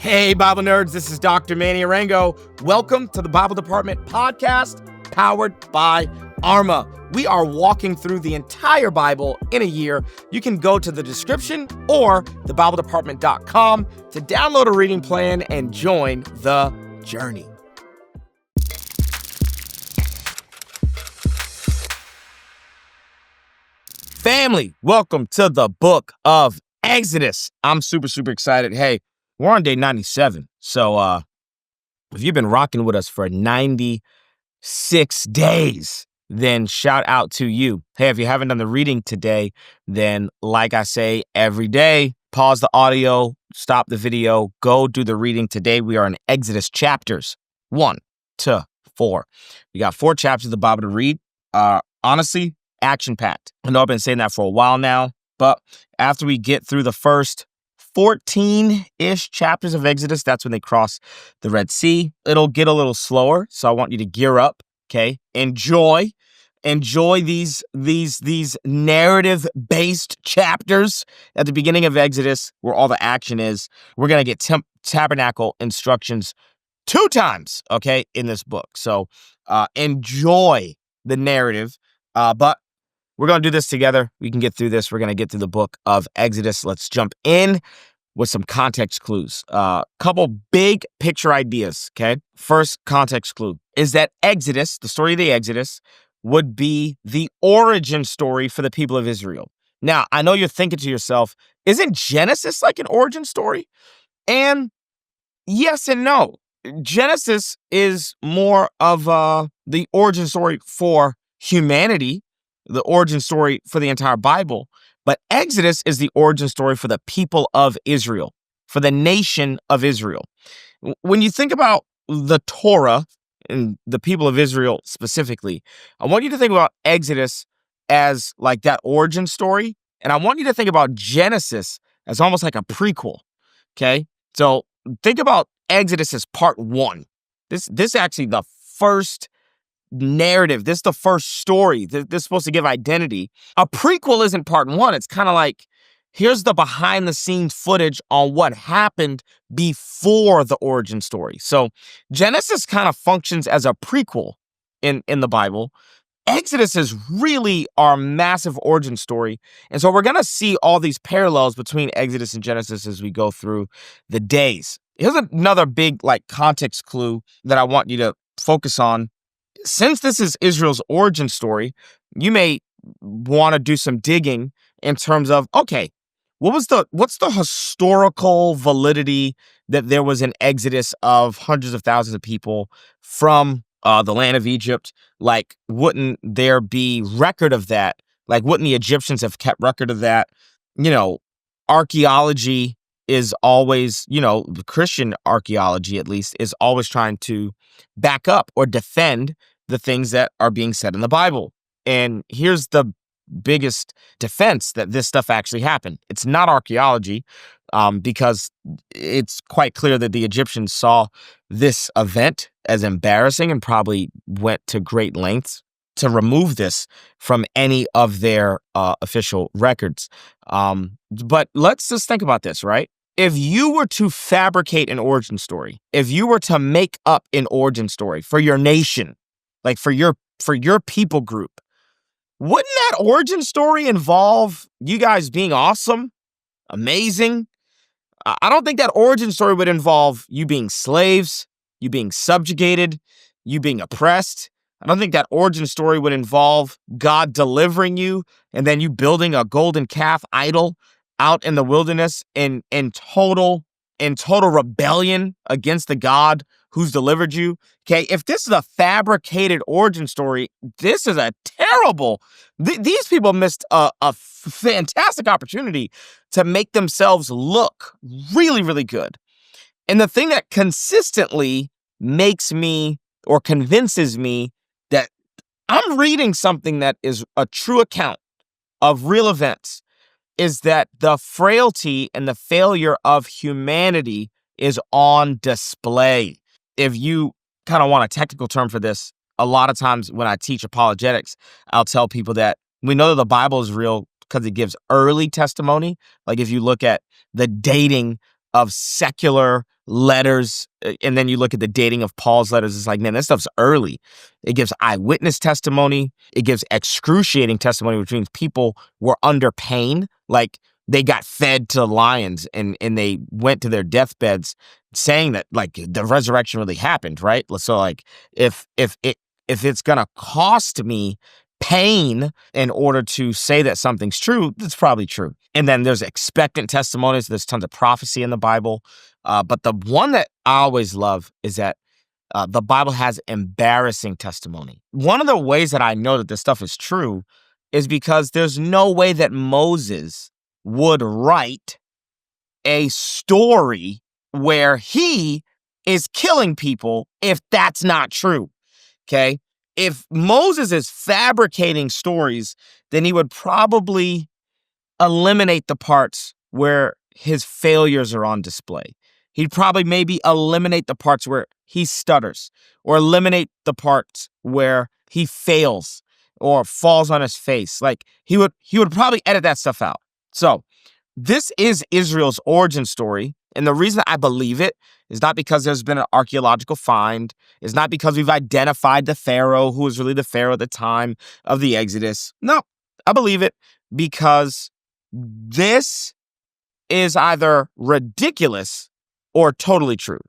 Hey, Bible nerds, this is Dr. Manny Arango. Welcome to the Bible Department podcast, powered by Arma. We are walking through the entire Bible in a year. You can go to the description or thebibledepartment.com to download a reading plan and join the journey. Family, welcome to the book of Exodus. I'm super excited. Hey, we're on day 97. So if you've been rocking with us for 96 days, then shout out to you. Hey, if you haven't done the reading today, then like I say every day, pause the audio, stop the video, go do the reading. Today we are in Exodus chapters 1 to 4. We got 4 chapters of the Bible to read. Honestly, action-packed. I know I've been saying that for a while now, but after we get through the first 14-ish chapters of Exodus, that's when they cross the Red Sea. It'll get a little slower, so I want you to gear up, okay? Enjoy these narrative-based chapters at the beginning of Exodus where all the action is. We're going to get tabernacle instructions 2 times, okay, in this book. So enjoy the narrative, but we're going to do this together. We can get through this. We're going to get through the book of Exodus. Let's jump in with some context clues. Couple big picture ideas, okay? First context clue is that Exodus, the story of the Exodus, would be the origin story for the people of Israel. Now, I know you're thinking to yourself, isn't Genesis like an origin story? And yes and no. Genesis is more of the origin story for humanity, the origin story for the entire Bible, but Exodus is the origin story for the people of Israel, for the nation of Israel. When you think about the Torah and the people of Israel specifically, I want you to think about Exodus as like that origin story, and I want you to think about Genesis as almost like a prequel, okay? So think about Exodus as part 1. This actually the first narrative. This is the first story. This is supposed to give identity. A prequel isn't part 1. It's kind of like, here's the behind the scenes footage on what happened before the origin story. So Genesis kind of functions as a prequel in the Bible. Exodus is really our massive origin story. And so we're going to see all these parallels between Exodus and Genesis as we go through the days. Here's another big like context clue that I want you to focus on. Since this is Israel's origin story, you may want to do some digging in terms of, okay, what's the historical validity that there was an exodus of hundreds of thousands of people from the land of Egypt? Like, wouldn't there be record of that? Like, wouldn't the Egyptians have kept record of that? You know, archaeology is always, the Christian archaeology at least, is always trying to back up or defend the things that are being said in the Bible. And here's the biggest defense that this stuff actually happened. It's not archaeology, because it's quite clear that the Egyptians saw this event as embarrassing and probably went to great lengths to remove this from any of their official records. But let's just think about this, right? If you were to fabricate an origin story, if you were to make up an origin story for your nation, like for your people group, wouldn't that origin story involve you guys being awesome, amazing? I don't think that origin story would involve you being slaves, you being subjugated, you being oppressed. I don't think that origin story would involve God delivering you and then you building a golden calf idol out in the wilderness in total rebellion against the God who's delivered you. Okay, if this is a fabricated origin story, this is a terrible. These people missed a fantastic opportunity to make themselves look really, really good. And the thing that consistently makes me or convinces me that I'm reading something that is a true account of real events is that the frailty and the failure of humanity is on display. If you kind of want a technical term for this, a lot of times when I teach apologetics, I'll tell people that we know that the Bible is real because it gives early testimony. Like if you look at the dating of secular letters. And then you look at the dating of Paul's letters. It's like, man, this stuff's early. It gives eyewitness testimony. It gives excruciating testimony, which means people were under pain. Like they got fed to lions and they went to their deathbeds saying that like the resurrection really happened, right? So like if it's gonna cost me pain in order to say that something's true, it's probably true. And then there's expectant testimonies. There's tons of prophecy in the Bible. But the one that I always love is that the Bible has embarrassing testimony. One of the ways that I know that this stuff is true is because there's no way that Moses would write a story where he is killing people if that's not true. Okay? If Moses is fabricating stories, then he would probably eliminate the parts where his failures are on display. He'd probably maybe eliminate the parts where he stutters, or eliminate the parts where he fails or falls on his face. Like he would probably edit that stuff out. So this is Israel's origin story. And the reason I believe it is not because there's been an archaeological find. It's not because we've identified the Pharaoh who was really the Pharaoh at the time of the Exodus. No, I believe it because this is either ridiculous or totally true.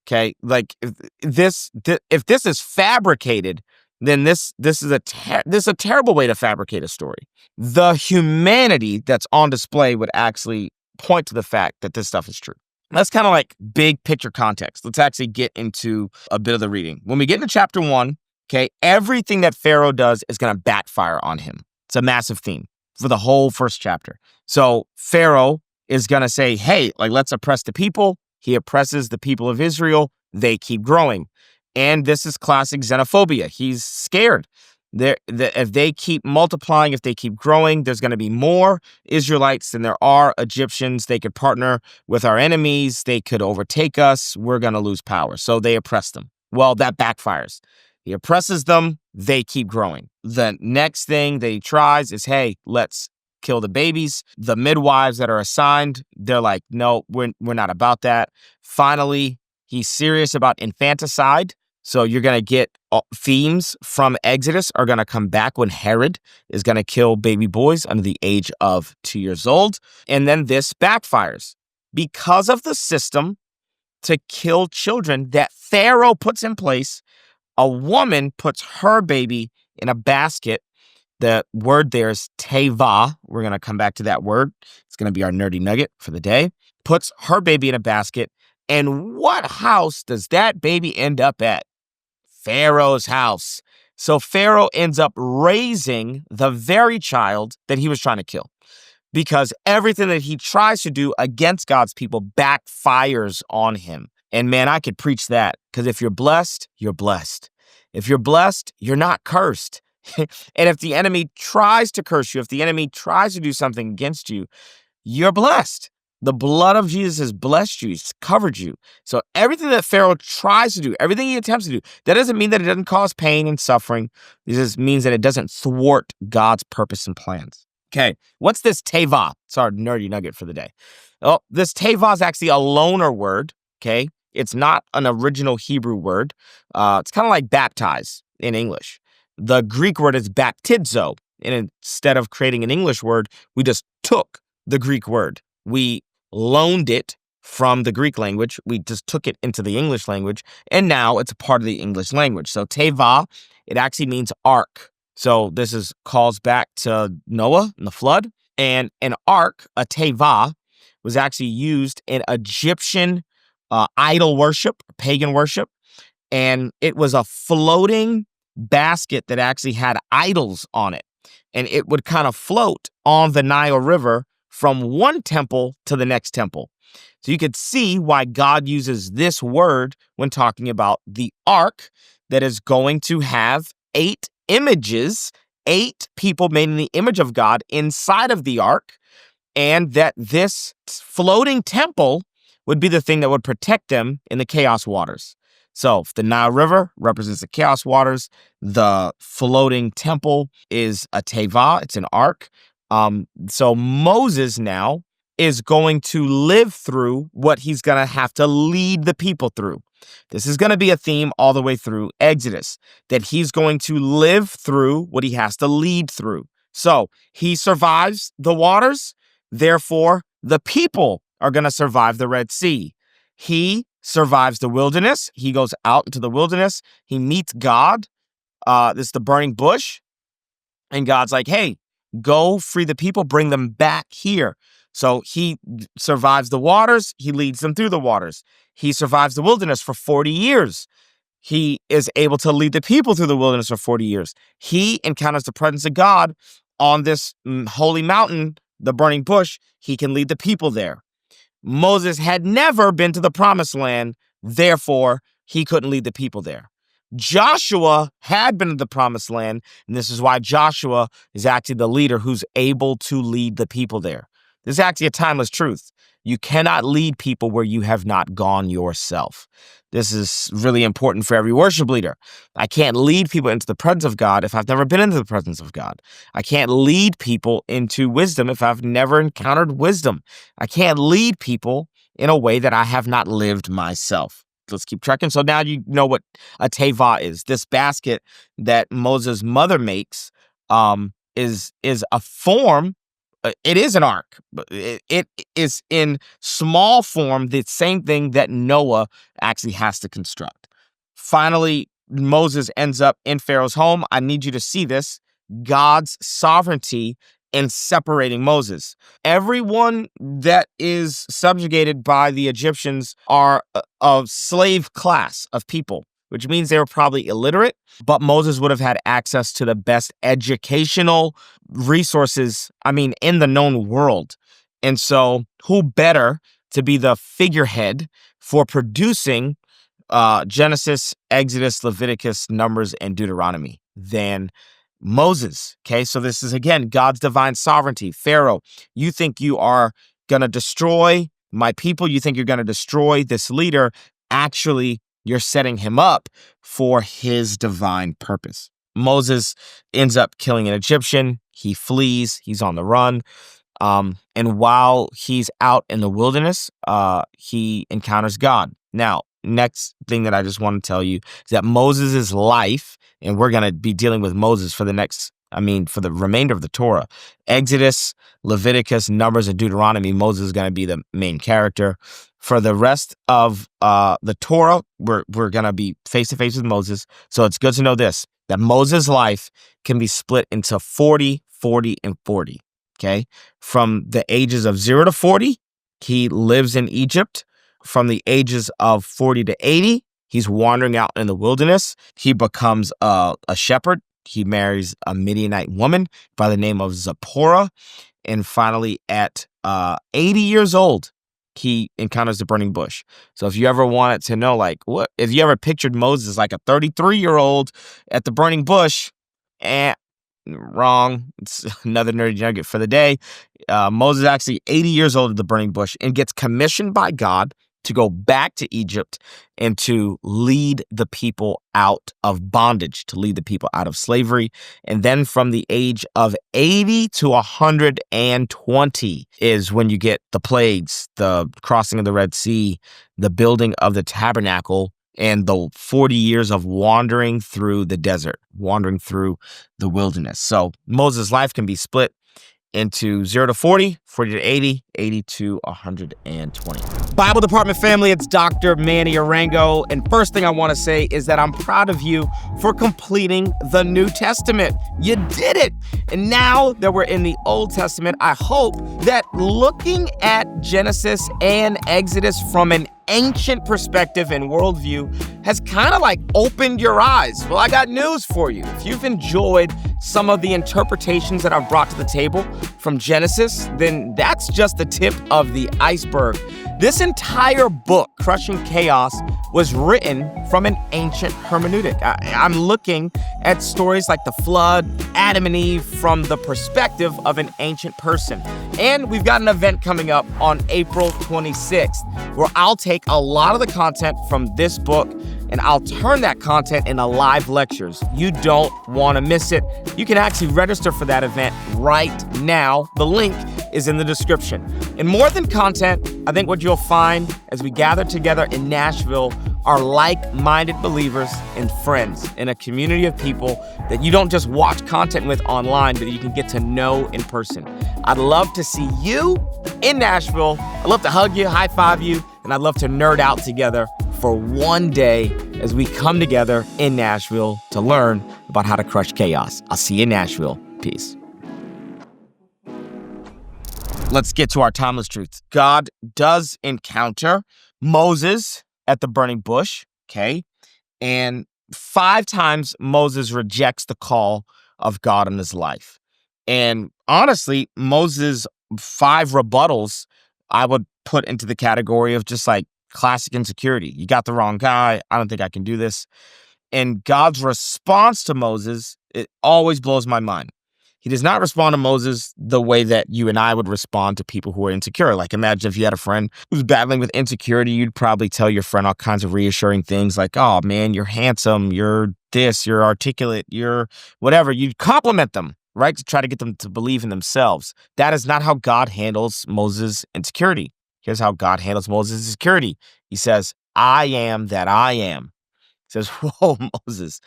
Okay, like if this is fabricated, then this is a terrible way to fabricate a story. The humanity that's on display would actually point to the fact that this stuff is true. That's kind of like big picture context. Let's actually get into a bit of the reading. When we get into chapter 1, okay, everything that Pharaoh does is going to backfire on him. It's a massive theme for the whole first chapter. So Pharaoh is going to say, hey, like, let's oppress the people. He oppresses the people of Israel. They keep growing. And this is classic xenophobia. He's scared. If they keep multiplying, if they keep growing, there's going to be more Israelites than there are Egyptians. They could partner with our enemies. They could overtake us. We're going to lose power. So they oppress them. Well, that backfires. He oppresses them. They keep growing. The next thing that he tries is, hey, let's kill the babies. The midwives that are assigned, they're like, no, we're not about that. Finally, he's serious about infanticide. So you're going to get themes from Exodus are going to come back when Herod is going to kill baby boys under the age of 2 years old. And then this backfires because of the system to kill children that Pharaoh puts in place. A woman puts her baby in a basket. The word there is teva. We're going to come back to that word. It's going to be our nerdy nugget for the day. Puts her baby in a basket. And what house does that baby end up at? Pharaoh's house. So Pharaoh ends up raising the very child that he was trying to kill, because everything that he tries to do against God's people backfires on him. And man, I could preach that, because if you're blessed, you're blessed. If you're blessed, you're not cursed. And if the enemy tries to curse you, if the enemy tries to do something against you, you're blessed. The blood of Jesus has blessed you. It's covered you. So everything that Pharaoh tries to do, everything he attempts to do, that doesn't mean that it doesn't cause pain and suffering. It just means that it doesn't thwart God's purpose and plans. Okay, what's this teva? It's our nerdy nugget for the day. Oh, this teva is actually a loaner word, okay? It's not an original Hebrew word. It's kind of like baptize in English. The Greek word is baptizo. And instead of creating an English word, we just took the Greek word. We loaned it from the Greek language. We just took it into the English language, and now it's a part of the English language. So teva, it actually means ark. So this calls back to Noah and the flood. And an ark, a teva, was actually used in Egyptian idol worship, pagan worship. And it was a floating basket that actually had idols on it. And it would kind of float on the Nile River from one temple to the next temple. So you could see why God uses this word when talking about the ark that is going to have 8 images, 8 people made in the image of God inside of the ark, and that this floating temple would be the thing that would protect them in the chaos waters. So the Nile River represents the chaos waters. The floating temple is a teva. It's an ark. So Moses now is going to live through what he's going to have to lead the people through. This is going to be a theme all the way through Exodus, that he's going to live through what he has to lead through. So he survives the waters, therefore the people are going to survive the Red Sea. He survives the wilderness. He goes out into the wilderness. He meets God. This is the burning bush. And God's like, hey, go free the people, bring them back here. So he survives the waters. He leads them through the waters. He survives the wilderness for 40 years. He is able to lead the people through the wilderness for 40 years. He encounters the presence of God on this holy mountain, the burning bush. He can lead the people there. Moses had never been to the promised land, therefore he couldn't lead the people there. Joshua had been to the promised land, and this is why Joshua is actually the leader who's able to lead the people there. This is actually a timeless truth. You cannot lead people where you have not gone yourself. This is really important for every worship leader. I can't lead people into the presence of God if I've never been into the presence of God. I can't lead people into wisdom if I've never encountered wisdom. I can't lead people in a way that I have not lived myself. Let's keep trekking. So now you know what a teva is. This basket that Moses' mother makes is a form. It is an ark, but it is in small form the same thing that Noah actually has to construct. Finally, Moses ends up in Pharaoh's home. I need you to see this. God's sovereignty in separating Moses. Everyone that is subjugated by the Egyptians are a slave class of people, which means they were probably illiterate, but Moses would have had access to the best educational resources, in the known world. And so who better to be the figurehead for producing Genesis, Exodus, Leviticus, Numbers, and Deuteronomy than Moses? Okay, so this is, again, God's divine sovereignty. Pharaoh, you think you are going to destroy my people? You think you're going to destroy this leader? Actually, you're setting him up for his divine purpose. Moses ends up killing an Egyptian. He flees. He's on the run. And while he's out in the wilderness, he encounters God. Now, next thing that I just want to tell you is that Moses' life, and we're going to be dealing with Moses for the remainder of the Torah, Exodus, Leviticus, Numbers, and Deuteronomy, Moses is going to be the main character. For the rest of the Torah, we're going to be face-to-face with Moses. So it's good to know this, that Moses' life can be split into 40, 40, and 40, okay? From the ages of 0 to 40, he lives in Egypt. From the ages of 40 to 80, he's wandering out in the wilderness. He becomes a shepherd. He marries a Midianite woman by the name of Zipporah. And finally, at 80 years old, he encounters the burning bush. So if you ever wanted to know, if you ever pictured Moses like a 33-year-old at the burning bush, wrong. It's another nerdy nugget for the day. Moses is actually 80 years old at the burning bush and gets commissioned by God to go back to Egypt and to lead the people out of bondage, to lead the people out of slavery. And then from the age of 80 to 120 is when you get the plagues, the crossing of the Red Sea, the building of the tabernacle, and the 40 years of wandering through the desert, wandering through the wilderness. So Moses' life can be split into 0 to 40, 40 to 80, 80 to 120. Bible Department family, it's Dr. Manny Arango. And first thing I want to say is that I'm proud of you for completing the New Testament. You did it. And now that we're in the Old Testament, I hope that looking at Genesis and Exodus from an ancient perspective and worldview has kind of opened your eyes. Well, I got news for you. If you've enjoyed some of the interpretations that I've brought to the table from Genesis, then that's just the tip of the iceberg. This entire book, Crushing Chaos, was written from an ancient hermeneutic. I'm looking at stories like the flood, Adam and Eve from the perspective of an ancient person. And we've got an event coming up on April 26th where I'll take a lot of the content from this book and I'll turn that content into live lectures. You don't want to miss it. You can actually register for that event right now. The link is in the description. And more than content, I think what you'll find as we gather together in Nashville are like-minded believers and friends in a community of people that you don't just watch content with online, but you can get to know in person. I'd love to see you in Nashville. I'd love to hug you, high five you, and I'd love to nerd out together for one day as we come together in Nashville to learn about how to crush chaos. I'll see you in Nashville. Peace. Let's get to our timeless truth. God does encounter Moses at the burning bush, okay? And 5 times Moses rejects the call of God in his life. And honestly, Moses' 5 rebuttals I would put into the category of just like classic insecurity. You got the wrong guy. I don't think I can do this. And God's response to Moses, it always blows my mind. He does not respond to Moses the way that you and I would respond to people who are insecure. Like, imagine if you had a friend who's battling with insecurity, you'd probably tell your friend all kinds of reassuring things like, oh man, you're handsome, you're this, you're articulate, you're whatever. You'd compliment them, right? To try to get them to believe in themselves. That is not how God handles Moses' insecurity. Here's how God handles Moses' insecurity. He says, I am that I am. He says, whoa, Moses,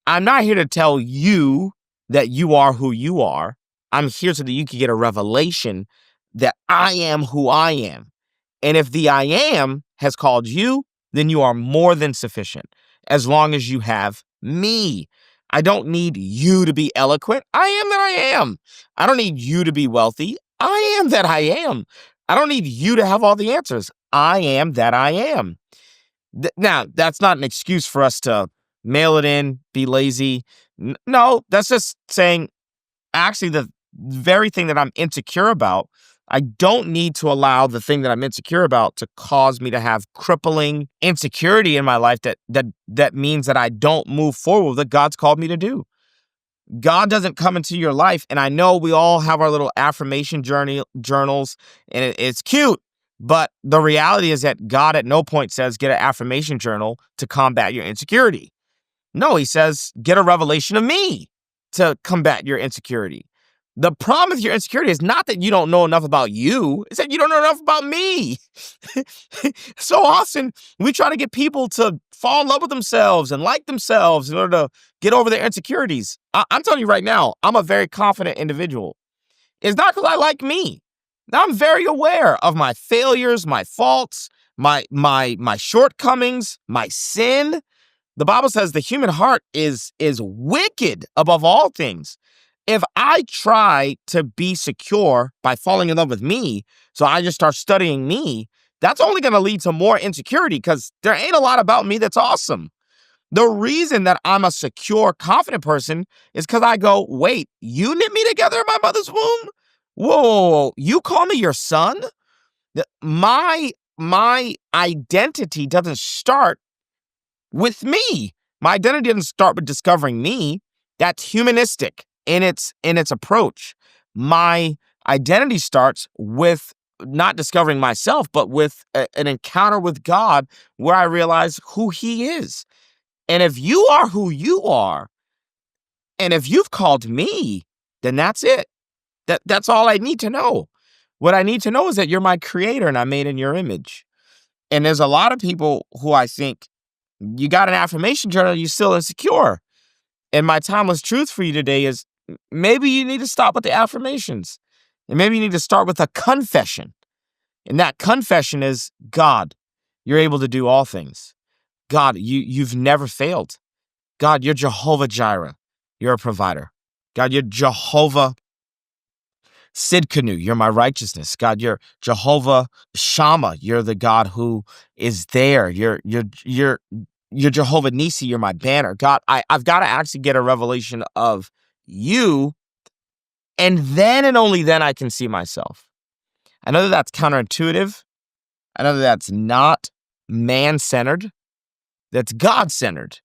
I'm not here to tell you that you are who you are. I'm here so that you can get a revelation that I am who I am. And if the I am has called you, then you are more than sufficient as long as you have me. I don't need you to be eloquent. I am that I am. I don't need you to be wealthy. I am that I am. I don't need you to have all the answers. I am that I am. Now, that's not an excuse for us to mail it in, be lazy. No, that's just saying, actually, the very thing that I'm insecure about, I don't need to allow the thing that I'm insecure about to cause me to have crippling insecurity in my life that means that I don't move forward with what God's called me to do. God doesn't come into your life, and I know we all have our little affirmation journals, and it's cute, but the reality is that God at no point says get an affirmation journal to combat your insecurity. No, he says, get a revelation of me to combat your insecurity. The problem with your insecurity is not that you don't know enough about you. It's that you don't know enough about me. So often, we try to get people to fall in love with themselves and like themselves in order to get over their insecurities. I'm telling you right now, I'm a very confident individual. It's not because I like me. I'm very aware of my failures, my faults, my shortcomings, my sin. The Bible says the human heart is wicked above all things. If I try to be secure by falling in love with me, so I just start studying me, that's only going to lead to more insecurity because there ain't a lot about me that's awesome. The reason that I'm a secure, confident person is because I go, wait, you knit me together in my mother's womb? Whoa, you call me your son? My identity doesn't start with me. My identity didn't start with discovering me. That's humanistic in its approach. My identity starts with not discovering myself, but with an encounter with God where I realize who he is. And if you are who you are, and if you've called me, then that's it. That's all I need to know. What I need to know is that you're my creator and I'm made in your image. And there's a lot of people who I think, you got an affirmation journal, you're still insecure. And my timeless truth for you today is maybe you need to stop with the affirmations. And maybe you need to start with a confession. And that confession is, God, you're able to do all things. God, you've never failed. God, you're Jehovah Jireh. You're a provider. God, you're Jehovah Sidkenu, you're my righteousness. God, you're Jehovah Shammah. You're the God who is there. You're Jehovah Nisi. You're my banner. God, I've got to actually get a revelation of you, and then and only then I can see myself. I know that that's counterintuitive. I know that that's not man-centered. That's God-centered.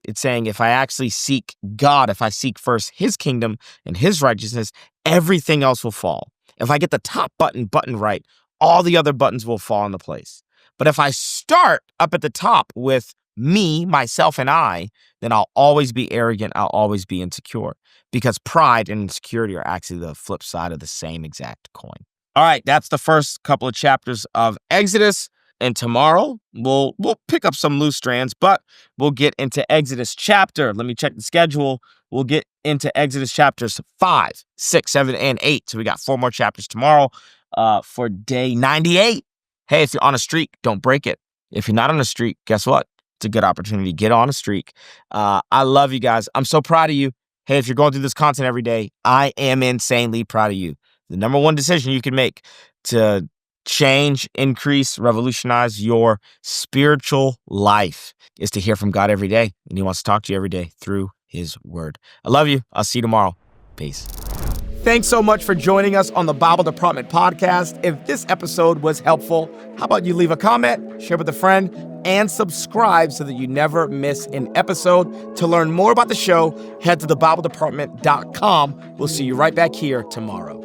It's saying if I actually seek God, if I seek first his kingdom and his righteousness, everything else will fall. If I get the top button right, all the other buttons will fall into place. But if I start up at the top with me, myself, and I, then I'll always be arrogant. I'll always be insecure, because pride and insecurity are actually the flip side of the same exact coin. All right, that's the first couple of chapters of Exodus. And tomorrow we'll pick up some loose strands, but we'll get into Exodus chapter. Let me check the schedule. We'll get into Exodus chapters 5, 6, 7, and 8. So we got 4 more chapters tomorrow for day 98. Hey, if you're on a streak, don't break it. If you're not on a streak, guess what? It's a good opportunity. Get on a streak. I love you guys. I'm so proud of you. Hey, if you're going through this content every day, I am insanely proud of you. The number one decision you can make to change, increase, revolutionize your spiritual life is to hear from God every day. And he wants to talk to you every day through his word. I love you. I'll see you tomorrow. Peace. Thanks so much for joining us on the Bible Department podcast. If this episode was helpful, how about you leave a comment, share with a friend, and subscribe so that you never miss an episode. To learn more about the show, head to thebibledepartment.com. We'll see you right back here tomorrow.